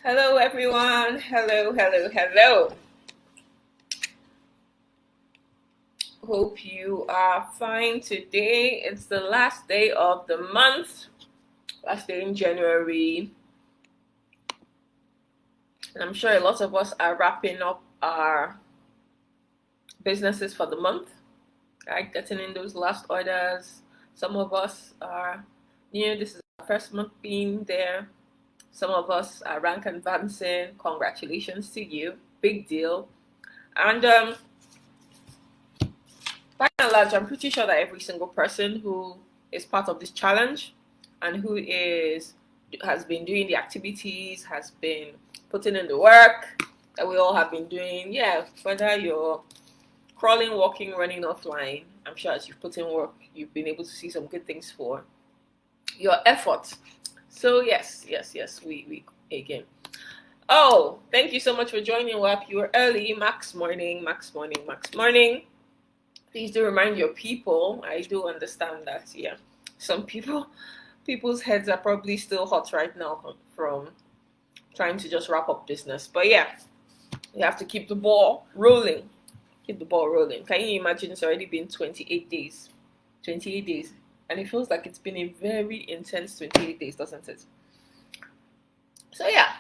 Hello, everyone. Hello, hello, hello. Hope you are fine today. It's the last day of the month, last day in January. And I'm sure a lot of us are wrapping up our businesses for the month, right? Getting in those last orders. Some of us are new. This is our first month being there. Some of us are rank advancing. Congratulations to you. Big deal. And by and large, I'm pretty sure that every single person who is part of this challenge and who has been doing the activities, has been putting in the work that we all have been doing. Yeah, whether you're crawling, walking, running offline, I'm sure as you've put in work, you've been able to see some good things for your effort. So yes, we again. Oh, thank you so much for joining. Well, you were early. Max morning. Please do remind your people. I do understand that, yeah. Some people's heads are probably still hot right now from trying to just wrap up business. But yeah, you have to keep the ball rolling. Keep the ball rolling. Can you imagine it's already been 28 days? 28 days. And it feels like it's been a very intense 28 days, doesn't it? So yeah,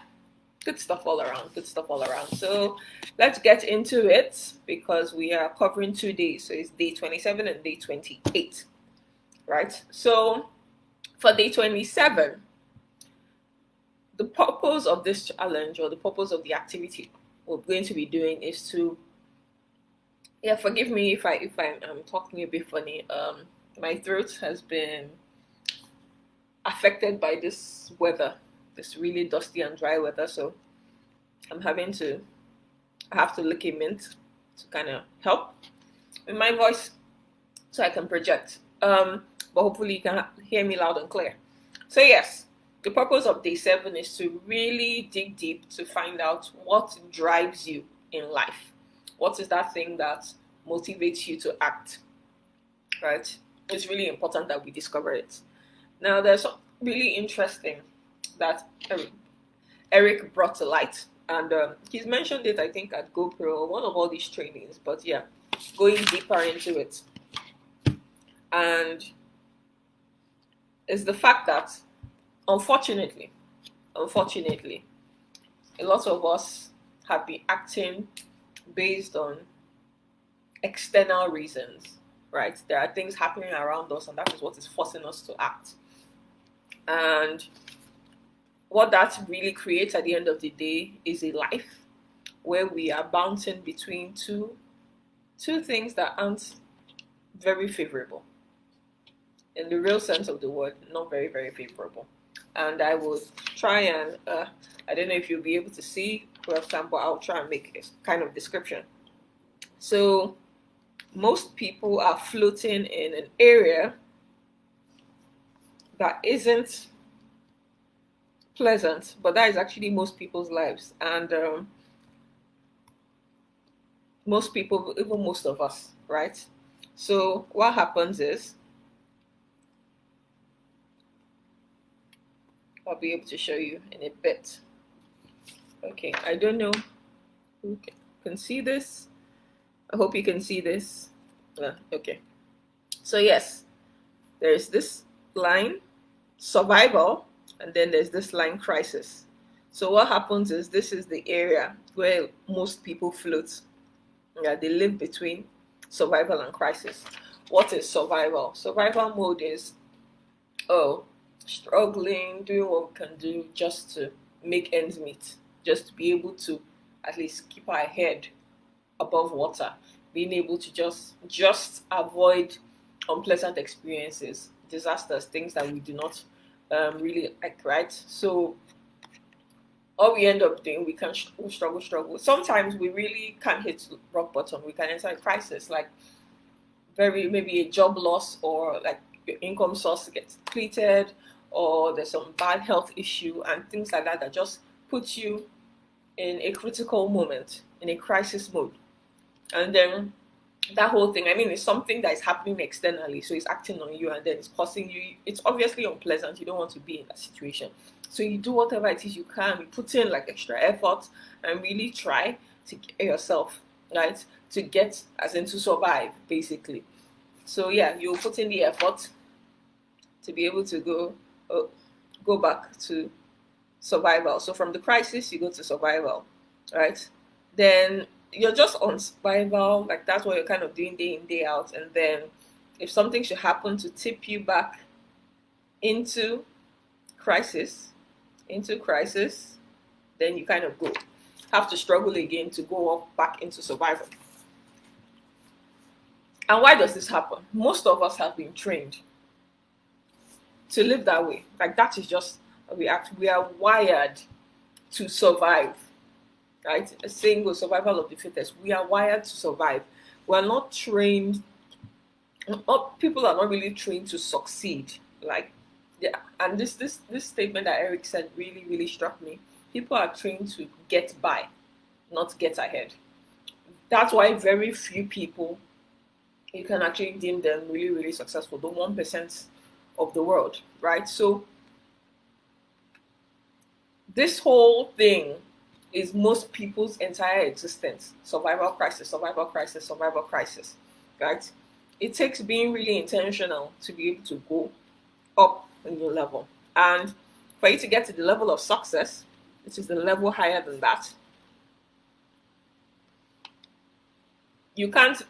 good stuff all around. So let's get into it because we are covering 2 days. So it's day 27 and day 28, right? So for day 27, the purpose of this challenge or the purpose of the activity we're going to be doing is to, yeah, forgive me if I'm talking a bit funny. My throat has been affected by this weather, this really dusty and dry weather. So I have to lick a mint to kind of help with my voice so I can project. But hopefully you can hear me loud and clear. So yes, the purpose of day 7 is to really dig deep to find out what drives you in life. What is that thing that motivates you to act, right? It's really important that we discover it. Now, there's something really interesting that Eric brought to light, and he's mentioned it, I think, at GoPro, one of all these trainings. But yeah, going deeper into it, and it's the fact that unfortunately, a lot of us have been acting based on external reasons, right? There are things happening around us, and that is what is forcing us to act. And what that really creates at the end of the day is a life where we are bouncing between two things that aren't very favorable. In the real sense of the word, not very, very favorable. And I will try and, I don't know if you'll be able to see, for example, I'll try and make a kind of description. So most people are floating in an area that isn't pleasant, but that is actually most people's lives. And most people, even most of us, right? So what happens is, I'll be able to show you in a bit. Okay, I don't know who can see this. I hope you can see this. Okay. So yes, there's this line, survival, and then there's this line, crisis. So what happens is this is the area where most people float. Yeah, they live between survival and crisis. What is survival? Survival mode is, struggling, doing what we can do just to make ends meet, just to be able to at least keep our head above water, being able to just avoid unpleasant experiences, disasters, things that we do not really like, right? So all we end up doing, we can struggle. Sometimes we really can't hit rock bottom. We can enter a crisis, like maybe a job loss, or like your income source gets depleted, or there's some bad health issue and things like that that just puts you in a critical moment, in a crisis mode. And then that whole thing, I mean, it's something that is happening externally, so it's acting on you and then it's causing you, it's obviously unpleasant. You don't want to be in that situation. So you do whatever it is you can, you put in like extra effort and really try to get yourself, right? To get, as in to survive, basically. So yeah, you put in the effort to be able to go back to survival. So from the crisis, you go to survival, right? Then you're just on survival, like that's what you're kind of doing day in, day out. And then if something should happen to tip you back into crisis, then you kind of have to struggle again to go up back into survival. And why does this happen? Most of us have been trained to live that way. Like that is just how we act. We are wired to survive, right? A single survival of the fittest. We are wired to survive. We are not trained. People are not really trained to succeed. Like, yeah. And this statement that Eric said really really struck me. People are trained to get by, not get ahead. That's why very few people you can actually deem them really really successful. The 1% of the world, right? So this whole thing is most people's entire existence. Survival crisis, survival crisis, survival crisis, right? It takes being really intentional to be able to go up in your level. And for you to get to the level of success, which is the level higher than that, you can't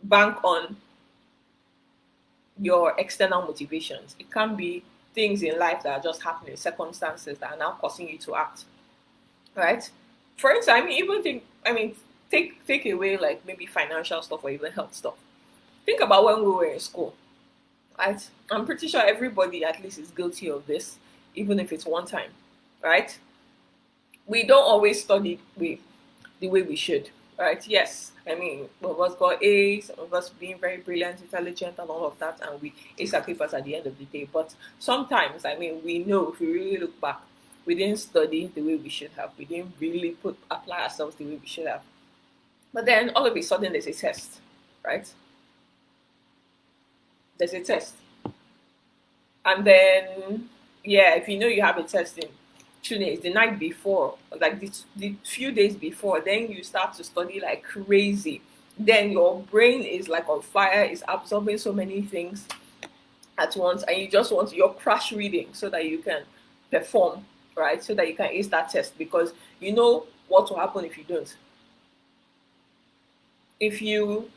bank on your external motivations. It can be things in life that are just happening, circumstances that are now causing you to act, right? For instance, take away like maybe financial stuff or even health stuff. Think about when we were in school, right? I'm pretty sure everybody at least is guilty of this, even if it's one time, right? We don't always study the way we should, right? Yes, I mean, some of us got A's, some of us being very brilliant, intelligent, and all of that, and we ace our papers at the end of the day. But sometimes, I mean, we know if we really look back, we didn't study the way we should have. We didn't really apply ourselves the way we should have. But then all of a sudden, there's a test, right? There's a test, and then yeah, if you know you have a test in 2 days, the night before, like the few days before, then you start to study like crazy. Then your brain is like on fire, is absorbing so many things at once, and you just want your crash reading so that you can perform, right? So that you can ace that test, because you know what will happen if you don't. If you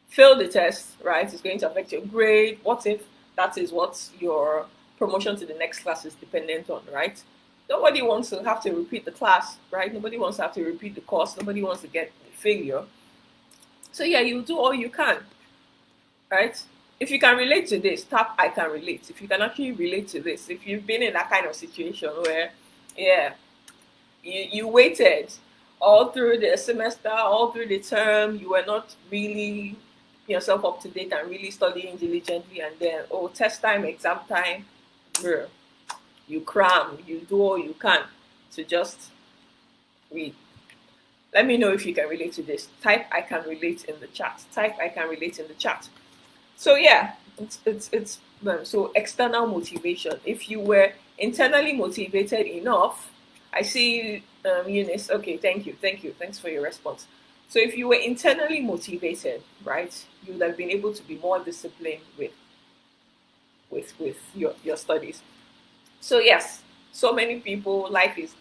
fail the test, right, it's going to affect your grade. What if that is what your promotion to the next class is dependent on, right? Nobody wants to have to repeat the class, right? Nobody wants to have to repeat the course. Nobody wants to get failure. So yeah, you do all you can, right? If you can relate to this, tap I can relate. If you can actually relate to this, if you've been in that kind of situation where, yeah, you waited all through the semester, all through the term, you were not really yourself up to date and really studying diligently, and then test time, exam time, bruh, you cram, you do all you can to just read. Let me know if you can relate to this. Type I can relate in the chat. Type I can relate in the chat. So yeah, it's so external motivation. If you were internally motivated enough, I see Eunice. Okay, thank you. Thanks for your response. So if you were internally motivated, right, you would have been able to be more disciplined with your studies. So yes, so many people, life is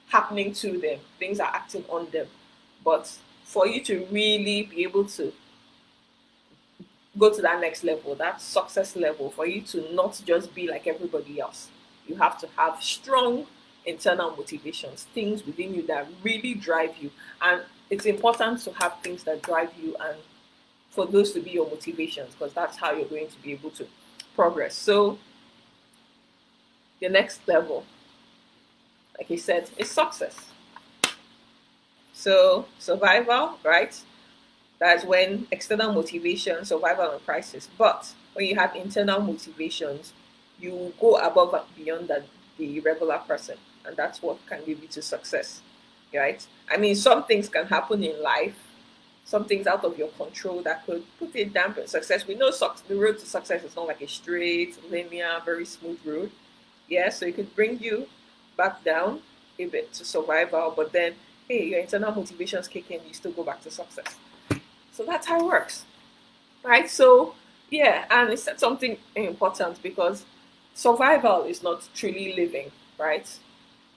happening to them, things are acting on them. But for you to really be able to go to that next level, that success level, for you to not just be like everybody else, you have to have strong internal motivations, things within you that really drive you. And it's important to have things that drive you and for those to be your motivations, because that's how you're going to be able to progress. So the next level, like I said, is success. So survival, right? That's when external motivation, survival and crisis. But when you have internal motivations, you go above and beyond the regular person. And that's what can give you to success, right? I mean, some things can happen in life some things out of your control that could put a damper success. We know the road to success is not like a straight, linear, very smooth road. Yeah, so it could bring you back down a bit to survival, but then hey, your internal motivations kick in, you still go back to success. So that's how it works, right? So yeah, and it's something important because survival is not truly living, right?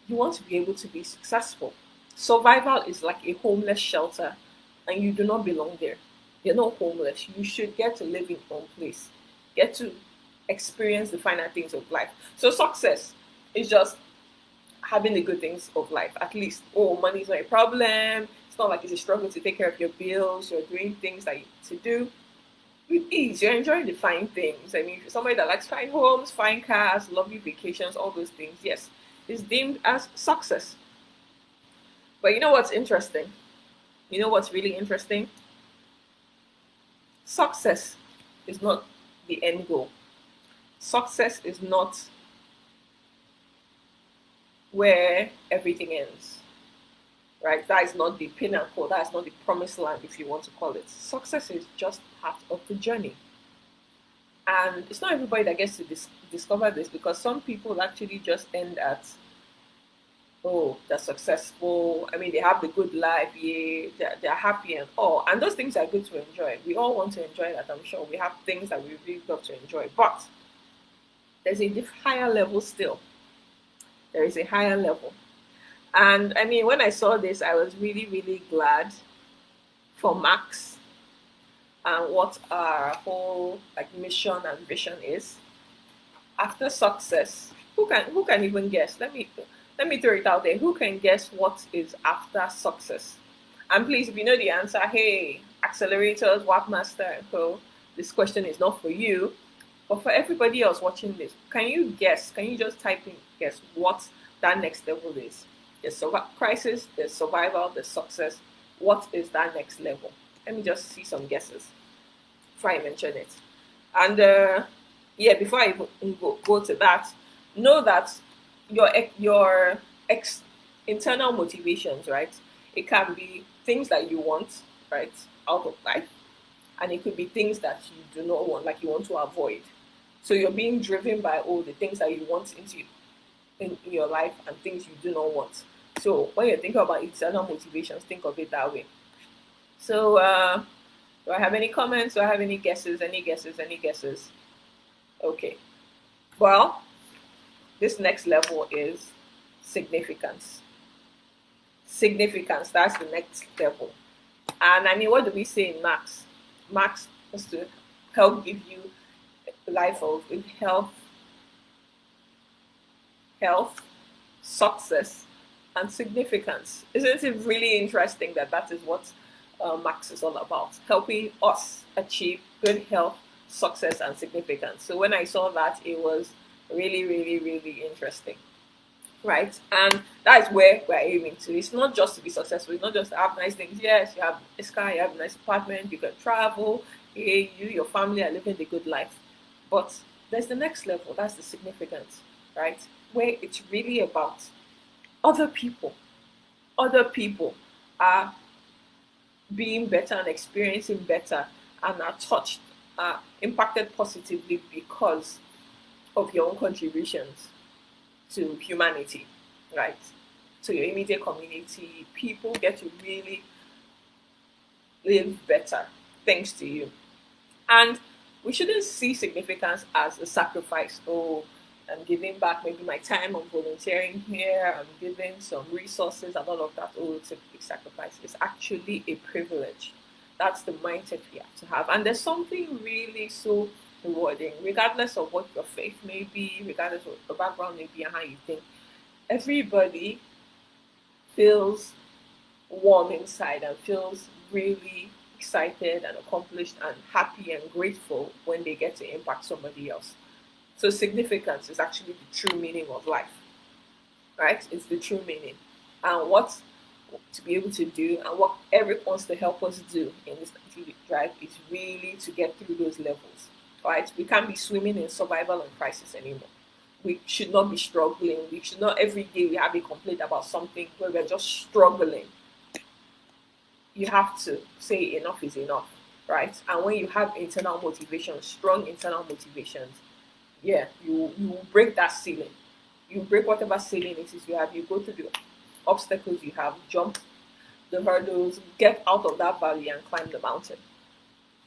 You want to be able to be successful. Survival is like a homeless shelter, and you do not belong there. You're not homeless. You should get to live in your own place, get to experience the finer things of life. So, success is just having the good things of life. At least, oh, money is not a problem. It's not like it's a struggle to take care of your bills. You're doing things that you need to do with ease. You're enjoying the fine things. I mean, if you're somebody that likes fine homes, fine cars, lovely vacations, all those things, yes, is deemed as success. But you know what's interesting? You know what's really interesting? Success is not the end goal. Success is not where everything ends, right? That is not the pinnacle. That is not the promised land, if you want to call it. Success is just part of the journey. And it's not everybody that gets to discover this, because some people actually just end at, oh, they're successful. I mean, they have the good life, yeah, they're happy and all. And those things are good to enjoy. We all want to enjoy that, I'm sure. We have things that we really love to enjoy. But there's a higher level still. There is a higher level. And I mean, when I saw this, I was really, really glad for Max and what our whole like mission and vision is. After success, who can even guess? Let me throw it out there. Who can guess what is after success? And please, if you know the answer, hey, accelerators, Webmaster and co, this question is not for you, but for everybody else watching this. Can you guess? Can you just type in guess what that next level is? There's crisis, there's survival, there's success. What is that next level? Let me just see some guesses before I mention it. And yeah, before I even go to that, know that your internal motivations, right? It can be things that you want, right, out of life, and it could be things that you do not want, like you want to avoid. So you're being driven by all the things that you want in your life and things you do not want. So when you think about internal motivations, think of it that way. So do I have any comments? Do I have any guesses? Any guesses? Any guesses? Okay. Well, this next level is significance. Significance, that's the next level. And I mean, what do we say in Max? Max is to help give you a life of health, success, and significance. Isn't it really interesting that that is what Max is all about? Helping us achieve good health, success, and significance. So when I saw that, it was really, really, really interesting. Right? And that is where we're aiming to. It's not just to be successful, it's not just to have nice things. Yes, you have a sky, you have a nice apartment, you can travel, you, your family are living the good life. But there's the next level, that's the significance, right? Where it's really about other people. Other people are being better and experiencing better and are touched, are impacted positively because of your own contributions to humanity, right? To your immediate community, people get to really live better thanks to you. And we shouldn't see significance as a sacrifice. Oh, I'm giving back maybe my time, I'm volunteering here, I'm giving some resources and all of that. Oh, it's a big sacrifice. It's actually a privilege. That's the mindset we have to have. And there's something really so rewarding, regardless of what your faith may be, regardless of your background may be and how you think. Everybody feels warm inside and feels really excited and accomplished and happy and grateful when they get to impact somebody else. So significance is actually the true meaning of life, right? It's the true meaning. And what to be able to do and what Eric wants to help us do in this drive is really to get through those levels, right? We can't be swimming in survival and crisis anymore. We should not be struggling. We should not every day we have a complaint about something where we're just struggling. you have to say enough is enough, right? And when you have internal motivation, strong internal motivations, yeah, you break that ceiling. You break whatever ceiling it is you have. You go to the obstacles you have, jump the hurdles, get out of that valley and climb the mountain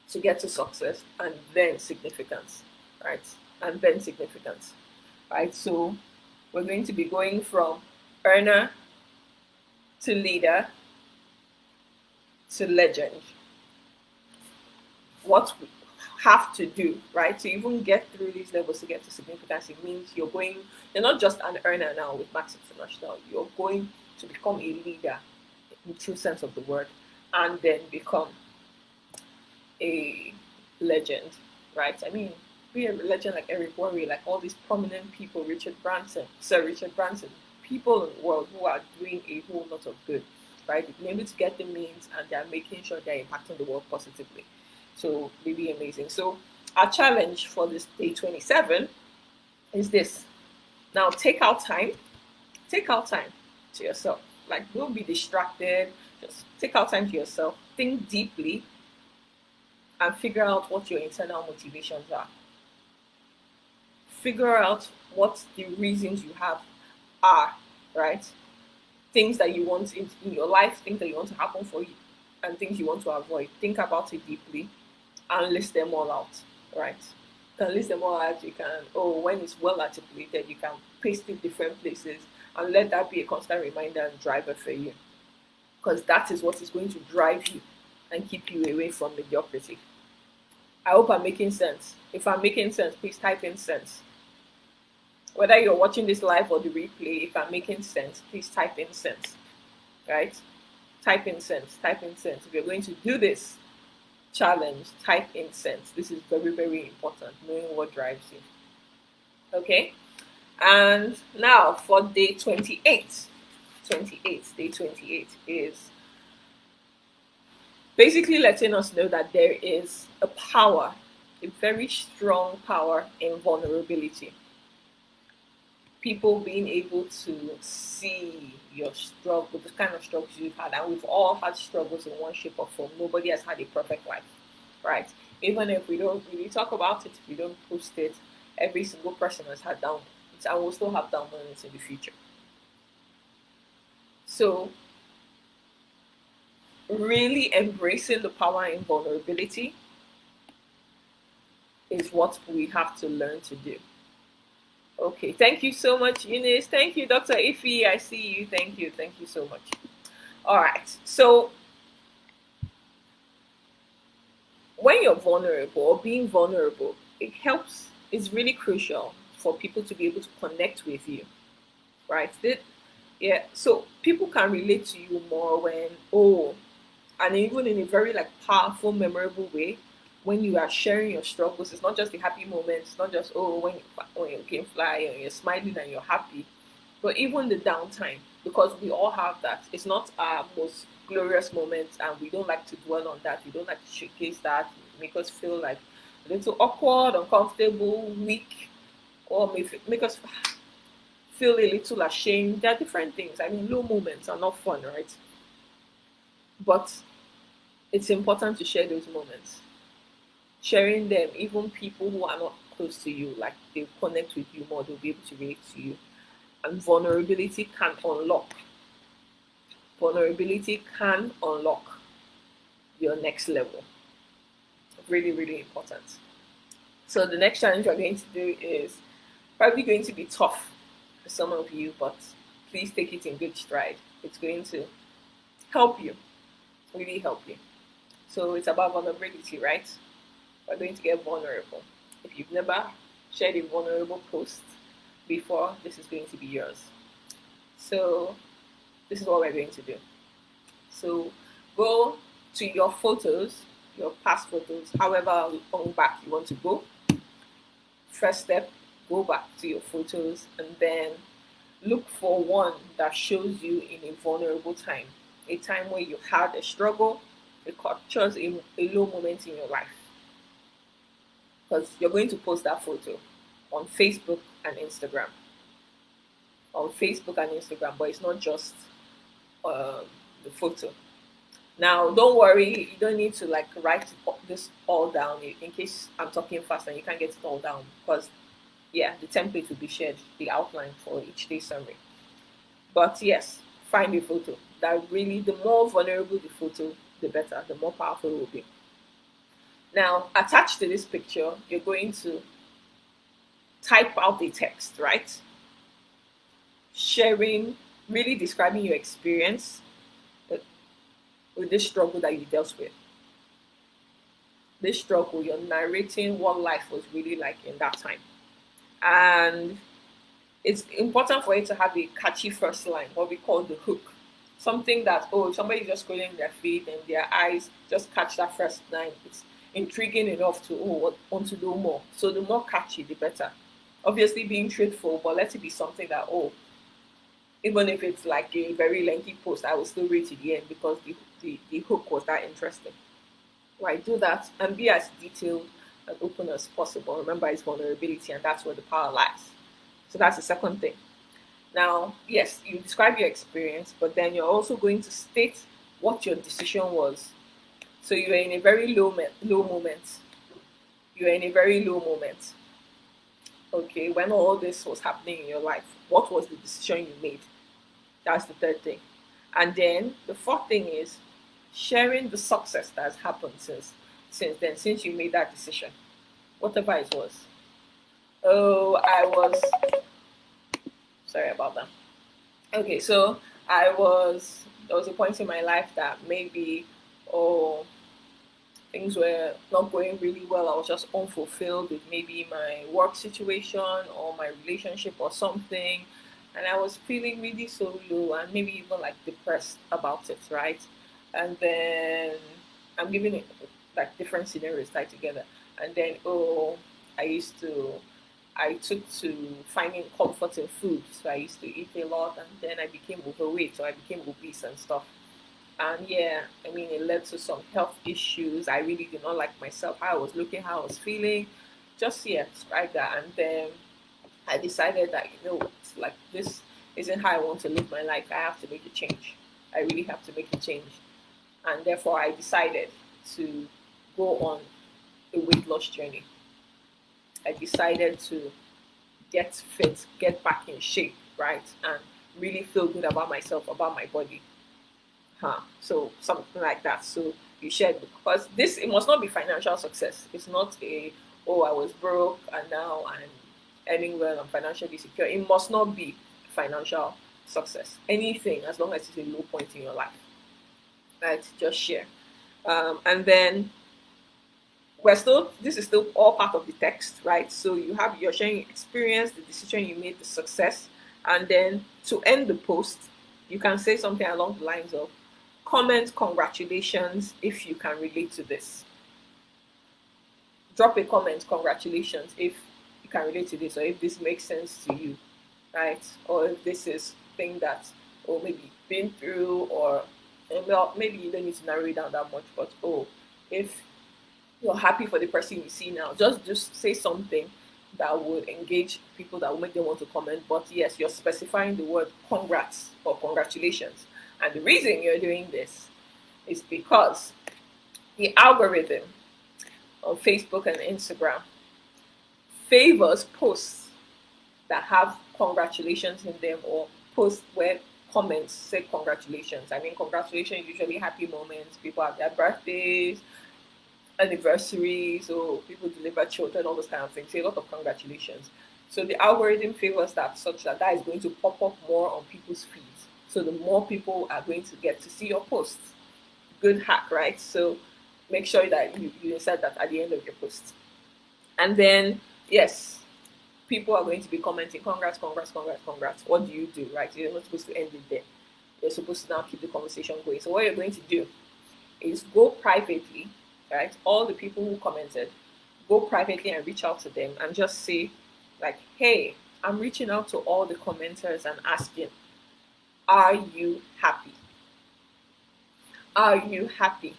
to get to success and then significance, right? And then significance, right? So we're going to be going from earner to leader to legend. What we have to do, right, to even get through these levels to get to significance, it means you're not just an earner now with Max International, you're going to become a leader in true sense of the word, and then become a legend, right? I mean, be a legend like Eric Worre, like all these prominent people, Sir Richard Branson, people in the world who are doing a whole lot of good, right? They've been able to get the means and they're making sure they're impacting the world positively. So, really amazing. So, our challenge for this day 27 is this. Now, take out time to yourself. Like, don't be distracted. Just take out time to yourself. Think deeply and figure out what your internal motivations are. Figure out what the reasons you have are, right? Things that you want in your life, things that you want to happen for you, and things you want to avoid. Think about it deeply and list them all out, right? You can list them all out. You can, when it's well articulated, you can paste it different places and let that be a constant reminder and driver for you. Because that is what is going to drive you and keep you away from mediocrity. I hope I'm making sense. If I'm making sense, please type in sense. Whether you're watching this live or the replay, if I'm making sense, please type in sense. Right? Type in sense. Type in sense. If you're going to do this challenge, type in sense. This is very, very important, knowing what drives you. Okay? And now for day 28. Day 28 is basically letting us know that there is a power, a very strong power in vulnerability. People being able to see your struggle, the kind of struggles you've had, and we've all had struggles in one shape or form. Nobody has had a perfect life, right? Even if we don't really talk about it, if we don't post it, every single person has had down moments and will still have down moments in the future. So really embracing the power in vulnerability is what we have to learn to do. Okay, thank you so much, Eunice. Thank you, Dr. Ife. I see you. Thank you so much. All right, so when you're vulnerable or being vulnerable, it helps, it's really crucial for people to be able to connect with you, right? Yeah, so people can relate to you more when, and even in a very like powerful, memorable way, when you are sharing your struggles. It's not just the happy moments, it's not just when you can fly and you're smiling and you're happy, but even the downtime, because we all have that. It's not our most glorious moments, and we don't like to dwell on that. We don't like to showcase that, make us feel like a little awkward, uncomfortable, weak, or make us feel a little ashamed. There are different things. I mean, low moments are not fun, right? But it's important to share those moments. Sharing them, even people who are not close to you, like they'll connect with you more, they'll be able to relate to you. And vulnerability can unlock. Vulnerability can unlock your next level. Really, really important. So the next challenge we're going to do is probably going to be tough for some of you, but please take it in good stride. It's going to help you, really help you. So it's about vulnerability, right? We're going to get vulnerable. If you've never shared a vulnerable post before, this is going to be yours. So this is what we're going to do. So go to your photos, your past photos, however long back you want to go. First step, go back to your photos and then look for one that shows you in a vulnerable time, a time where you had a struggle, it captures a low moment in your life. Because you're going to post that photo on Facebook and Instagram. On Facebook and Instagram, but it's not just the photo. Now, don't worry, you don't need to like write this all down in case I'm talking fast and you can't get it all down, because yeah, the template will be shared, the outline for each day summary. But yes, find a photo that really, the more vulnerable the photo, the better, the more powerful it will be. Now, attached to this picture, you're going to type out the text, right? Sharing, really describing your experience with, with this struggle that you dealt with. This struggle, you're narrating what life was really like in that time. And it's important for you to have a catchy first line, what we call the hook. Something that, oh, if somebody's just scrolling their feed and their eyes just catch that first line, it's intriguing enough to, oh, want to do more. So the more catchy, the better. Obviously, being truthful, but let it be something that, oh, even if it's like a very lengthy post, I will still read to the end because the hook was that interesting. Right, do that and be as detailed and open as possible. Remember, it's vulnerability, and that's where the power lies. So that's the second thing. Now, yes, you describe your experience, but then you're also going to state what your decision was. So you were in a very low moment. You were in a very low moment. Okay, when all this was happening in your life, what was the decision you made? That's the third thing. And then the fourth thing is sharing the success that has happened since then, since you made that decision, whatever it was. Oh, I was sorry about that. Okay, so there was a point in my life that maybe, oh, things were not going really well. I was just unfulfilled with maybe my work situation or my relationship or something. And I was feeling really so low and maybe even like depressed about it, right? And then I'm giving it like different scenarios tied together. And then, oh, I used to, I took to finding comfort in food. So I used to eat a lot and then I became overweight. So I became obese and stuff. And yeah, I mean, it led to some health issues. I really did not like myself, how I was looking, how I was feeling. Just, yeah, describe that. And then I decided that, you know what, like this isn't how I want to live my life. I have to make a change. I really have to make a change. And therefore, I decided to go on a weight loss journey. I decided to get fit, get back in shape, right? And really feel good about myself, about my body. So something like that. So you shared because this it must not be financial success. It's not a, oh, I was broke and now I'm earning well, I'm financially secure. It must not be financial success. Anything as long as it's a low point in your life. Right? Just share. And then we're still this is still all part of the text, right? So you have your sharing experience, the decision you made, the success, and then to end the post, you can say something along the lines of comment congratulations if you can relate to this. Drop a comment congratulations if you can relate to this or if this makes sense to you, right? Or if this is thing that or maybe you've been through or well, maybe you don't need to narrow it down that much, but oh, if you're happy for the person you see now, just say something that would engage people that will make them want to comment. But yes, you're specifying the word congrats or congratulations. And the reason you're doing this is because the algorithm on Facebook and Instagram favors posts that have congratulations in them or posts where comments say congratulations. I mean, congratulations usually happy moments. People have their birthdays, anniversaries, or people deliver children, all those kind of things. Say a lot of congratulations. So the algorithm favors that such that that is going to pop up more on people's feeds. So the more people are going to get to see your posts. Good hack, right? So make sure that you insert that at the end of your post. And then, yes, people are going to be commenting, congrats, congrats, congrats, congrats. What do you do, right? You're not supposed to end it there. You're supposed to now keep the conversation going. So what you're going to do is go privately, right? All the people who commented, go privately and reach out to them and just say, like, hey, I'm reaching out to all the commenters and asking, are you happy? Are you happy?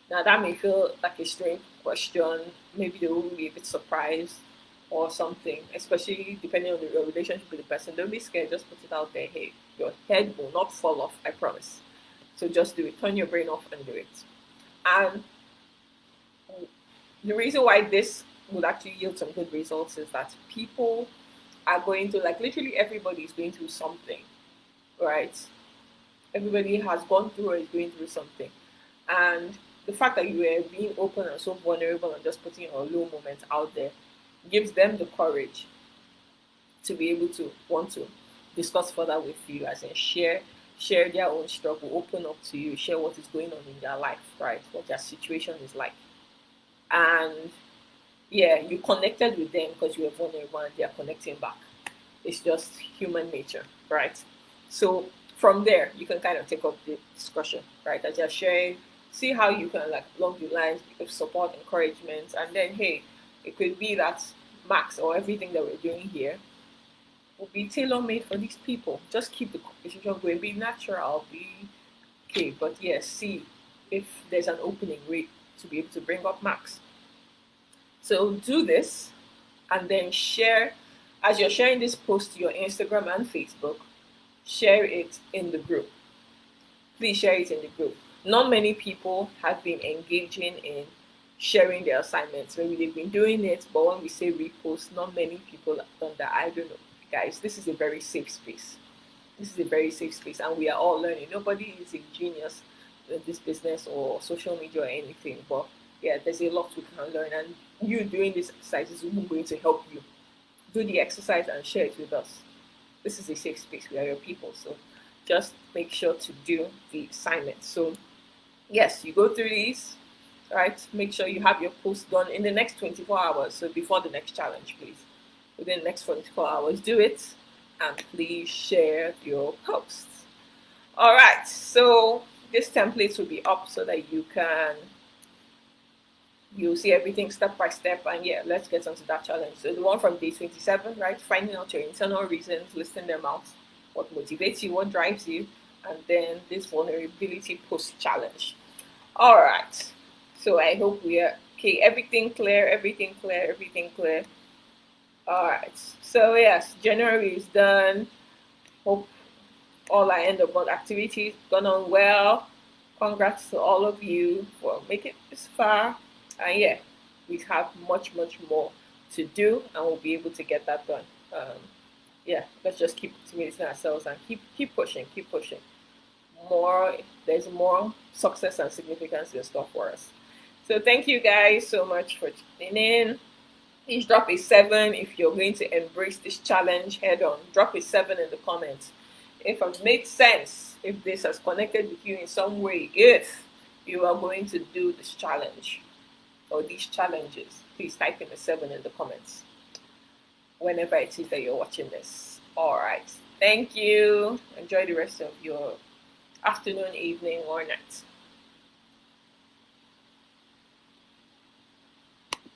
Now that may feel like a strange question. Maybe they will be a bit surprised or something, especially depending on your relationship with the person. Don't be scared, just put it out there. Hey, your head will not fall off, I promise. So just do it. Turn your brain off and do it. And the reason why this would actually yield some good results is that people are going to, like, literally everybody is going through something, right? Everybody has gone through or is going through something. And the fact that you are being open and so vulnerable and just putting your low moments out there gives them the courage to be able to want to discuss further with you, as in share their own struggle, open up to you, share what is going on in their life, right? What their situation is like. And yeah, you connected with them because you were vulnerable and they are connecting back. It's just human nature, right? So from there, you can kind of take up the discussion, right? As you're sharing, see how you can, like, along the lines of support, encouragement, and then hey, it could be that Max or everything that we're doing here will be tailor made for these people. Just keep the conversation going, be natural, be okay, but yes, see if there's an opening way to be able to bring up Max. So do this and then share. As you're sharing this post to your Instagram and Facebook, share it in the group. Please share it in the group. Not many people have been engaging in sharing their assignments. Maybe they've been doing it, but when we say repost, not many people have done that. I don't know. Guys, this is a very safe space. This is a very safe space, and we are all learning. Nobody is a genius in this business or social media or anything, but yeah, there's a lot we can learn, and you doing this exercise is even going to help you. Do the exercise and share it with us. This is a safe space. We are your people, so just make sure to do the assignment. So yes, you go through these, right? Make sure you have your post done in the next 24 hours. So before the next challenge, please. Within the next 24 hours, do it, and please share your posts. All right, so this template will be up so that you'll see everything step by step. And yeah, let's get onto that challenge. So the one from day 27, right? Finding out your internal reasons, listing them out, what motivates you, what drives you, and then this vulnerability post challenge. All right. So I hope we are okay. Everything clear, everything clear, everything clear. All right. So yes, January is done. Hope all our end of month activities gone on well. Congrats to all of you for making it this far. And yeah, we have much more to do, and we'll be able to get that done. Yeah, let's just keep motivating ourselves and keep pushing, keep pushing. There's more success and significance in store for us. So thank you guys so much for tuning in. Please drop a 7 if you're going to embrace this challenge head on. Drop a 7 in the comments. If it made sense, if this has connected with you in some way, if you are going to do this challenge or these challenges, please type in a 7 in the comments whenever it is that you're watching this. All right. Thank you. Enjoy the rest of your afternoon, evening, or night.